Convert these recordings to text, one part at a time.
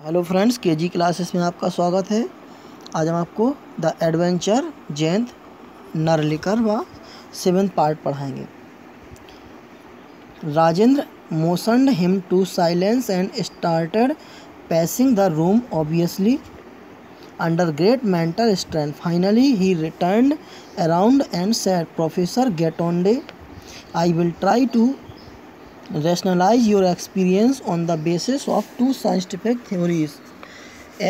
Hello friends, KG classes में आपका स्वागत है। आज हम आपको द एडवेंचर जयंत नार्लिकर व 7th पार्ट पढ़ाएंगे। Rajendra motioned him to silence and started pacing the room, obviously under great mental strain. Finally he turned around and said, "Professor Getonde, I will try to rationalize your experience on the basis of two scientific theories.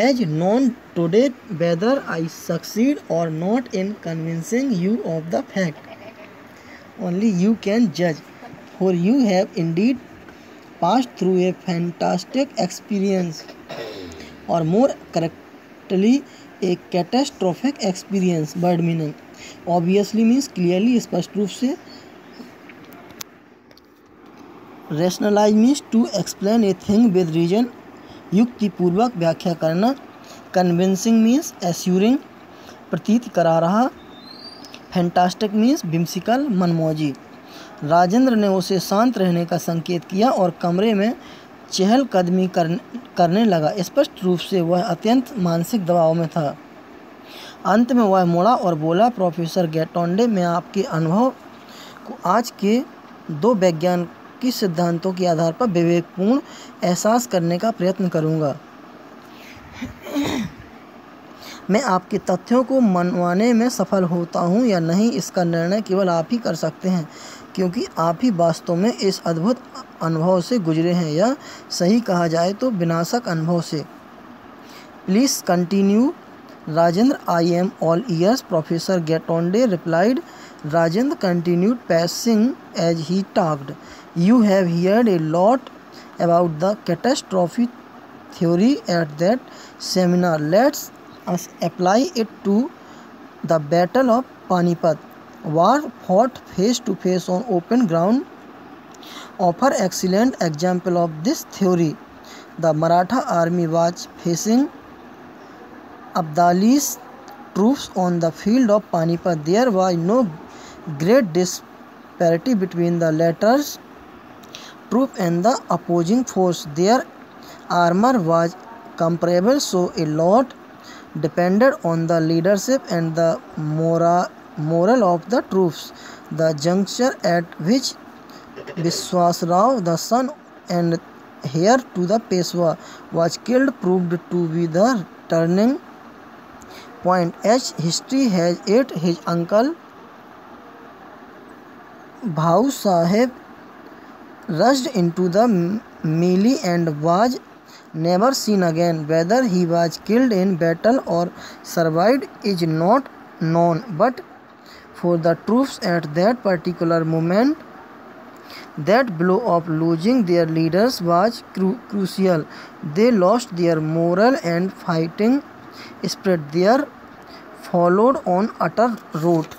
As known today, whether I succeed or not in convincing you of the fact, only you can judge, for you have indeed passed through a fantastic experience, or more correctly, a catastrophic experience." Word meaning obviously means clearly, स्पष्ट रूप से। Rationalize means to explain a thing with reason, युक्तिपूर्वक व्याख्या करना। Convincing means assuring, प्रतीत करा रहा। Fantastic means whimsical, मनमौजी। Rajendra ने उसे शांत रहने का संकेत किया और कमरे में चहलकदमी करने लगा। स्पष्ट रूप से वह अत्यंत मानसिक दबाव में था। अंत में वह मुड़ा और बोला, "प्रोफेसर गेटोंडे, मैं आपके अनुभव को आज के दो वैज्ञानिक सिद्धांतों के आधार पर विवेकपूर्ण एहसास करने का प्रयत्न करूंगा। मैं आपके तथ्यों को मनवाने में सफल होता हूं या नहीं, इसका निर्णय केवल आप ही कर सकते हैं, क्योंकि आप ही वास्तव में इस अद्भुत अनुभव से गुजरे हैं, या सही कहा जाए तो विनाशक अनुभव से। Please continue Rajendra, I am all ears, professor Gaitonde replied. Rajendra continued pacing as he talked. "You have heard a lot about the catastrophe theory at that seminar. Let us apply it to the Battle of Panipat. War fought face to face on open ground offer excellent example of this theory. The Maratha army was facing Abdali's troops on the field of Panipat. There was no great disparity between the latter's troop and the opposing force. Their armor was comparable, so a lot depended on the leadership and the moral of the troops. The juncture at which Vishwasrao, the son and heir to the Peshwa, was killed proved to be the turning point. As history has it, his uncle Bhau Sahib rushed into the melee and was never seen again. Whether he was killed in battle or survived is not known, but for the troops at that particular moment, that blow of losing their leaders was crucial. They lost their morale and fighting spirit. There followed on utter rout.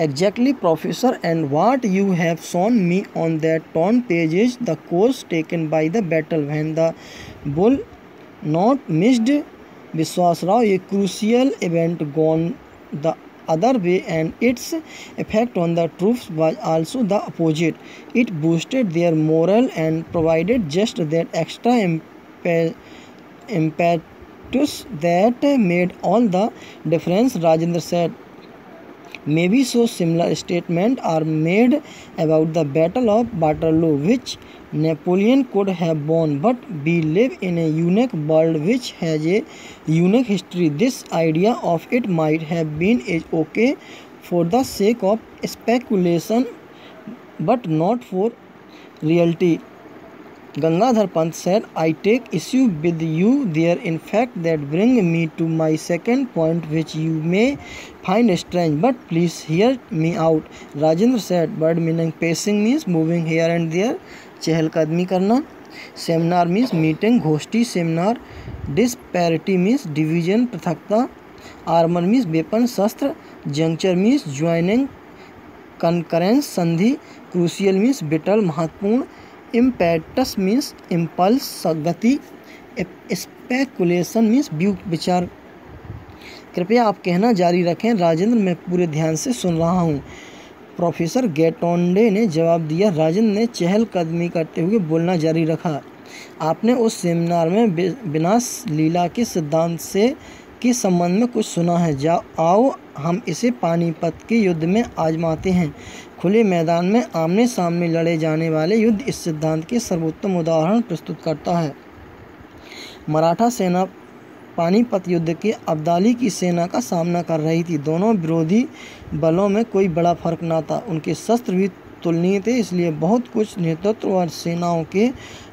Exactly, Professor, and what you have shown me on that torn page is the course taken by the battle. When the bull not missed Vishwasrao, a crucial event gone the other way, and its effect on the troops was also the opposite. It boosted their morale and provided just that extra impetus that made all the difference. Rajendra said, "Maybe so similar statements are made about the Battle of Waterloo, which Napoleon could have won, but we live in a unique world which has a unique history. This idea of it might have been is okay for the sake of speculation, but not for reality." Gangadhar Pant said, "I take issue with you there. In fact, that brings me to my second point, which you may find strange, but please hear me out." Rajendra said, word meaning pacing means moving here and there, चहलकदमी करना। Seminar means meeting, घोष्ठी, seminar. Disparity means division, पृथकता। Armor means weapon, शस्त्र। Juncture means joining, concurrence, संधि। Crucial means vital, महत्वपूर्ण। Impetus means impulse, गति। Speculation means विचार। कृपया आप कहना जारी रखें। राजेंद्र, मैं पूरे ध्यान से सुन रहा हूँ। प्रोफेसर गेटोंडे ने जवाब दिया। राजेंद्र ने चहलकदमी करते हुए बोलना जारी रखा। आपने उस सेमिनार में विनाश लीला के सिद्धांत से के संबंध में कुछ सुना है। आओ हम इसे पानीपत के युद्ध में आजमाते हैं। खुले मैदान में आमने सामने लड़े जाने वाले युद्ध इस सिद्धांत के सर्वोत्तम उदाहरण प्रस्तुत करता है। मराठा सेना पानीपत युद्ध के अब्दाली की सेना का सामना कर रही थी। दोनों विरोधी बलों में कोई बड़ा फर्क न था। उनके शस्त्र भी तुलनीय थे, इसलिए बहुत कुछ नेतृत्व और सेनाओं के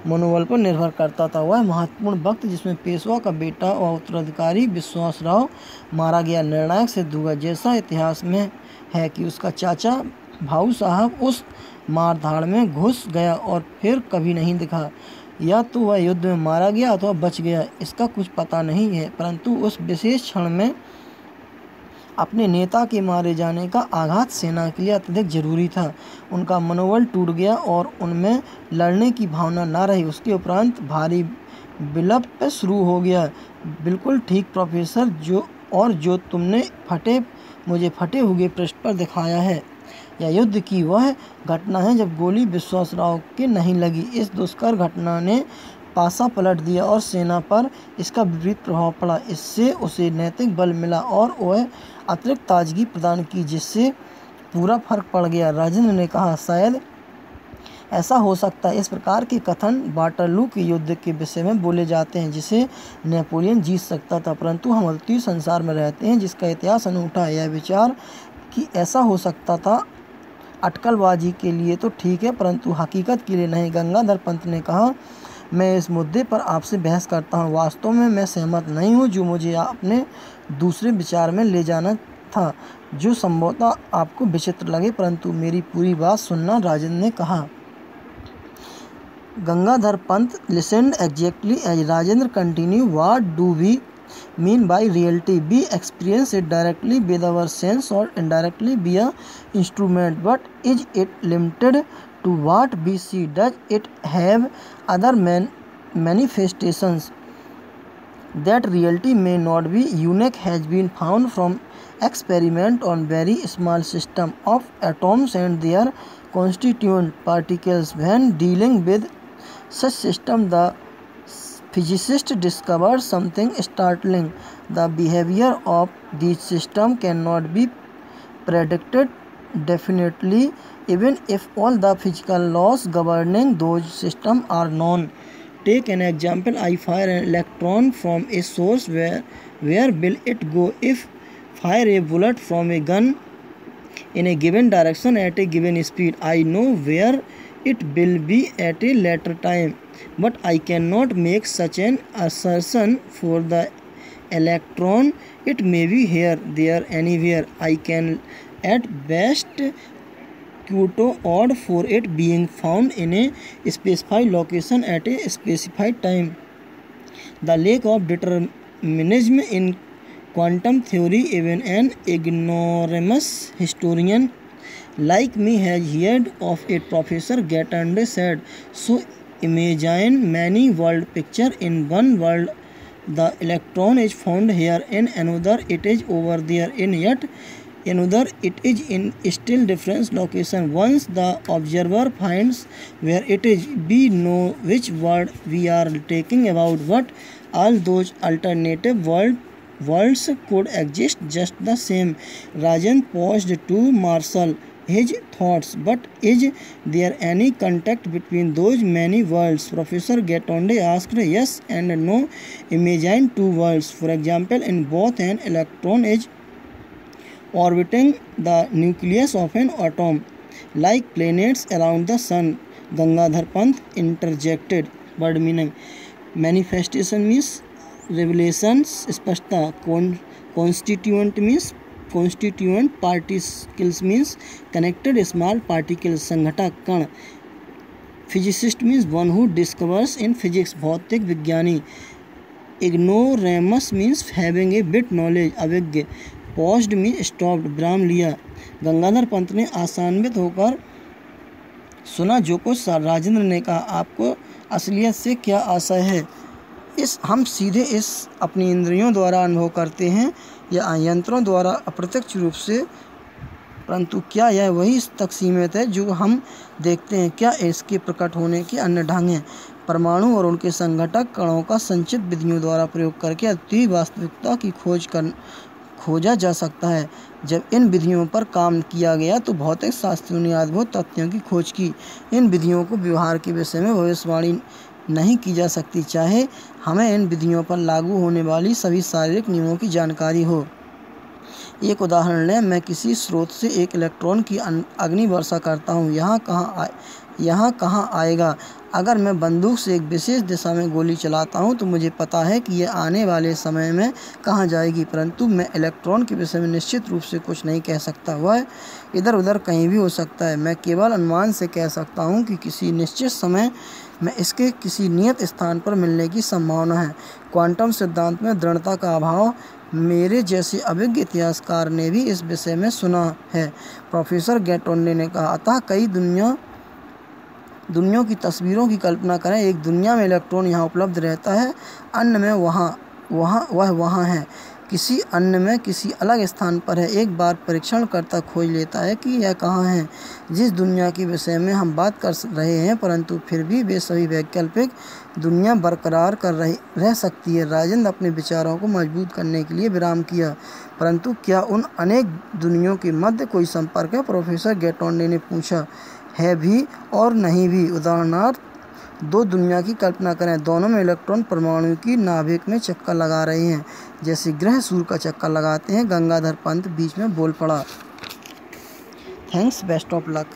मनोबल पर निर्भर करता था। वह महत्वपूर्ण वक्त जिसमें पेशवा का बेटा और उत्तराधिकारी विश्वासराव मारा गया निर्णायक सिद्ध हुआ। जैसा इतिहास में है कि उसका चाचा भाऊ साहब उस मारधाड़ में घुस गया और फिर कभी नहीं दिखा। या तो वह युद्ध में मारा गया अथवा बच गया, इसका कुछ पता नहीं है, परंतु उस विशेष क्षण में अपने नेता के मारे जाने का आघात सेना के लिए अत्यधिक जरूरी था। उनका मनोबल टूट गया और उनमें लड़ने की भावना न रही। उसके उपरांत भारी विलप शुरू हो गया। बिल्कुल ठीक प्रोफेसर, जो तुमने मुझे फटे हुए पृष्ठ पर दिखाया है, यह युद्ध की वह घटना है जब गोली विश्वासराव के नहीं लगी। इस दुष्कर घटना ने पासा पलट दिया और सेना पर इसका विपरीत प्रभाव पड़ा। इससे उसे नैतिक बल मिला और वह अतिरिक्त ताजगी प्रदान की, जिससे पूरा फर्क पड़ गया। राजेंद्र ने कहा, शायद ऐसा हो सकता है। इस प्रकार के कथन वाटरलू के युद्ध के विषय में बोले जाते हैं, जिसे नेपोलियन जीत सकता था, परंतु हम अद्वितीय संसार में रहते हैं जिसका इतिहास अनूठा है। यह विचार कि ऐसा हो सकता था अटकलबाजी के लिए तो ठीक है, परंतु हकीकत के लिए नहीं। गंगाधर पंत ने कहा, मैं इस मुद्दे पर आपसे बहस करता हूँ। वास्तव में मैं सहमत नहीं हूँ, जो मुझे अपने दूसरे विचार में ले जाना था, जो संभवतः आपको विचित्र लगे, परंतु मेरी पूरी बात सुनना। राजेंद्र ने कहा। Gangadhar Pant listened exactly as Rajendra continued. What do we mean by reality? We experience it directly with our sense or indirectly via instrument. But is it limited to what we see? Does it have other manifestations? That reality may not be unique has been found from experiment on very small system of atoms and their constituent particles. When dealing with such system, the physicist discovered something startling. The behavior of these systems cannot be predicted definitely, even if all the physical laws governing those systems are known. Take an example. I fire an electron from a source. Where will it go? If fire a bullet from a gun in a given direction at a given speed, I know where it will be at a later time, but I cannot make such an assertion for the electron. It may be here, there, anywhere. I can at best quote odd for it being found in a specified location at a specified time. The lack of determinism in quantum theory, even an ignoramus historian like me has heard of it. Professor Gatande said, so imagine many world picture. In one world the electron is found here, in another it is over there, in yet another it is in still different location. Once the observer finds where it is, we know which world we are talking about. But all those alternative worlds could exist just the same. Rajan paused to marshal his thoughts. But is there any contact between those many worlds? Professor Gatande asked. Yes and no. Imagine two worlds. For example, in both an electron is orbiting the nucleus of an atom, like planets around the sun. Gangadhar Pant interjected. Word meaning. Manifestation means revelations, spashta. Constituent particles means connected small particles. संघटक कण. Physicist means one who discovers in physics. भौतिक विज्ञानी. Ignoramus means having a bit knowledge. Abhigya. Paused means stopped, विराम लिया. गंगाधर पंत ने आशान्वित होकर सुना जो कुछ राजेंद्र ने कहा। आपको असलियत से क्या आशा है? हम सीधे इस अपनी इंद्रियों द्वारा अनुभव करते हैं या यंत्रों द्वारा अप्रत्यक्ष रूप से, परंतु क्या यह वही तक सीमित है जो हम देखते हैं? क्या इसके प्रकट होने के अन्य ढंग हैं? परमाणु और उनके संघटक कणों का संचित विधियों द्वारा प्रयोग करके अद्वितीय वास्तविकता की खोजा जा सकता है। जब इन विधियों पर काम किया गया तो भौतिक शास्त्रियों ने अद्भुत तथ्यों की खोज की। इन विधियों को व्यवहार के विषय में भविष्यवाणी नहीं की जा सकती, चाहे हमें इन विधियों पर लागू होने वाली सभी शारीरिक नियमों की जानकारी हो। एक उदाहरण लें, मैं किसी स्रोत से एक इलेक्ट्रॉन की अग्नि वर्षा करता हूँ। यहाँ कहाँ आएगा? अगर मैं बंदूक से एक विशेष दिशा में गोली चलाता हूँ तो मुझे पता है कि यह आने वाले समय में कहाँ जाएगी, परंतु मैं इलेक्ट्रॉन के विषय में निश्चित रूप से कुछ नहीं कह सकता। वह इधर उधर कहीं भी हो सकता है। मैं केवल अनुमान से कह सकता हूँ कि किसी निश्चित समय में इसके किसी नियत स्थान पर मिलने की संभावना है। क्वांटम सिद्धांत में दृढ़ता का अभाव मेरे जैसे अभिज्ञ इतिहासकार ने भी इस विषय में सुना है, प्रोफेसर गेटोंडे ने कहा। अतः कई दुनियाओं की तस्वीरों की कल्पना करें। एक दुनिया में इलेक्ट्रॉन यहाँ उपलब्ध रहता है, अन्य में वहाँ है, किसी अन्य में किसी अलग स्थान पर है। एक बार परीक्षणकर्ता खोज लेता है कि यह कहाँ है। जिस दुनिया के विषय में हम बात कर रहे हैं, परंतु फिर भी वे सभी वैकल्पिक दुनिया बरकरार रह सकती है। राजेंद्र अपने विचारों को मजबूत करने के लिए विराम किया, परंतु क्या उन अनेक दुनियाओं के मध्य कोई संपर्क है? प्रोफेसर गेटोंडे ने पूछा। है भी और नहीं भी। उदाहरणार्थ, दो दुनिया की कल्पना करें, दोनों में इलेक्ट्रॉन परमाणु की नाभिक में चक्कर लगा रहे हैं, जैसे ग्रह सूर्य का चक्कर लगाते हैं। गंगाधर पंत बीच में बोल पड़ा। Thanks, best of luck.